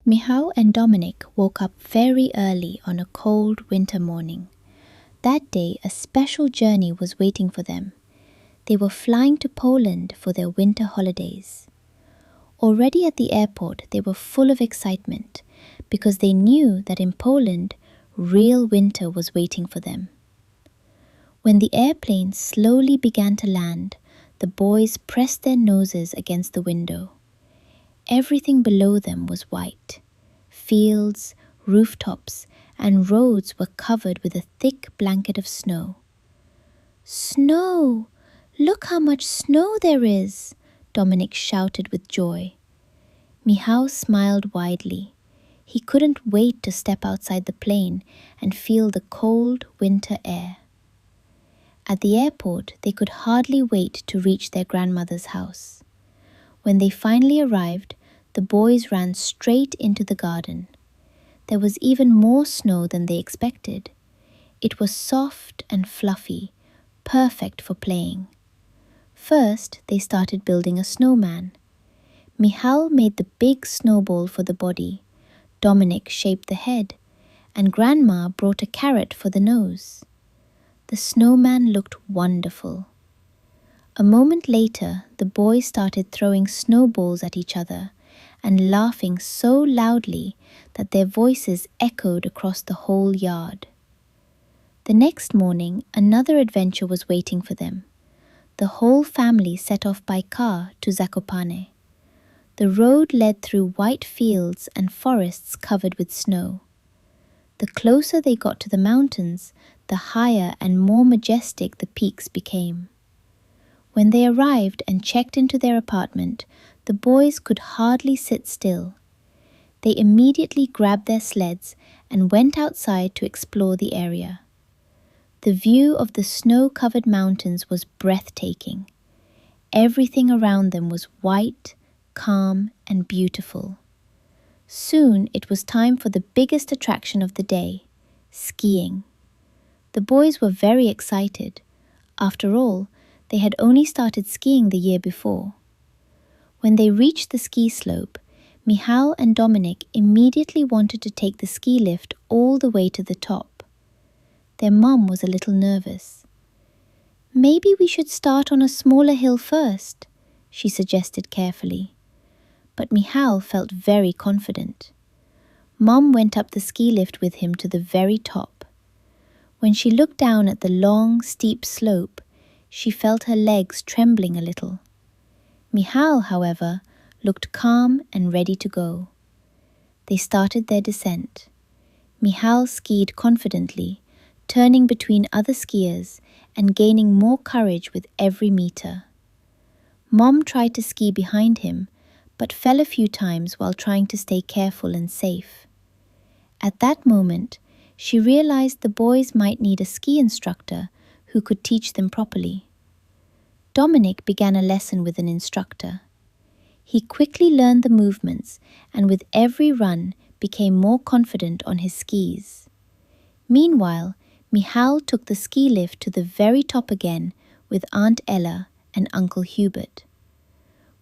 Michał and Dominik woke up very early on a cold winter morning. That day, a special journey was waiting for them. They were flying to Poland for their winter holidays. Already at the airport, they were full of excitement because they knew that in Poland, real winter was waiting for them. When the airplane slowly began to land, the boys pressed their noses against the window. Everything below them was white. Fields, rooftops, and roads were covered with a thick blanket of snow. "Snow! Look how much snow there is!" Dominik shouted with joy. Michał smiled widely. He couldn't wait to step outside the plane and feel the cold winter air. At the airport, they could hardly wait to reach their grandmother's house. When they finally arrived, the boys ran straight into the garden. There was even more snow than they expected. It was soft and fluffy, perfect for playing. First, they started building a snowman. Michał made the big snowball for the body, Dominik shaped the head, and Grandma brought a carrot for the nose. The snowman looked wonderful. A moment later, the boys started throwing snowballs at each other and laughing so loudly that their voices echoed across the whole yard. The next morning, another adventure was waiting for them. The whole family set off by car to Zakopane. The road led through white fields and forests covered with snow. The closer they got to the mountains, the higher and more majestic the peaks became. When they arrived and checked into their apartment, the boys could hardly sit still. They immediately grabbed their sleds and went outside to explore the area. The view of the snow-covered mountains was breathtaking. Everything around them was white, calm, and beautiful. Soon it was time for the biggest attraction of the day, skiing. The boys were very excited. After all, they had only started skiing the year before. When they reached the ski slope, Michał and Dominik immediately wanted to take the ski lift all the way to the top. Their mom was a little nervous. "Maybe we should start on a smaller hill first," she suggested carefully. But Michał felt very confident. Mom went up the ski lift with him to the very top. When she looked down at the long, steep slope, she felt her legs trembling a little. Michał, however, looked calm and ready to go. They started their descent. Michał skied confidently, turning between other skiers and gaining more courage with every meter. Mom tried to ski behind him, but fell a few times while trying to stay careful and safe. At that moment, she realized the boys might need a ski instructor who could teach them properly. Dominik began a lesson with an instructor. He quickly learned the movements and with every run became more confident on his skis. Meanwhile, Michał took the ski lift to the very top again with Aunt Ella and Uncle Hubert.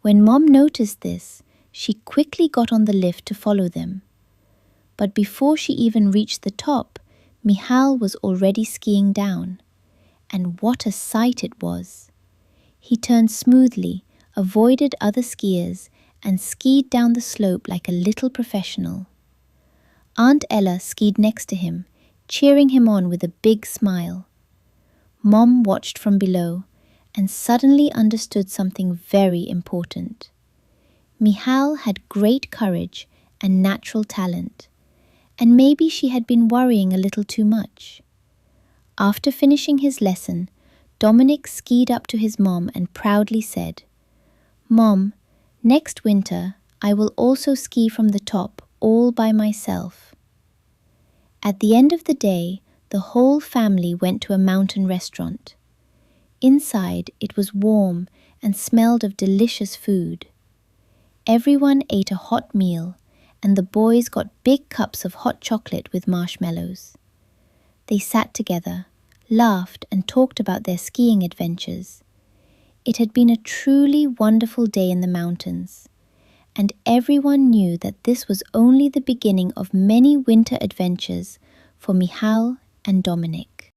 When Mom noticed this, she quickly got on the lift to follow them. But before she even reached the top, Michał was already skiing down. And what a sight it was! He turned smoothly, avoided other skiers, and skied down the slope like a little professional. Aunt Ella skied next to him, cheering him on with a big smile. Mom watched from below and suddenly understood something very important. Michał had great courage and natural talent, and maybe she had been worrying a little too much. After finishing his lesson, Dominik skied up to his mom and proudly said, "Mom, next winter I will also ski from the top all by myself." At the end of the day, the whole family went to a mountain restaurant. Inside, it was warm and smelled of delicious food. Everyone ate a hot meal, and the boys got big cups of hot chocolate with marshmallows. They sat together, laughed and talked about their skiing adventures. It had been a truly wonderful day in the mountains, and everyone knew that this was only the beginning of many winter adventures for Michał and Dominik.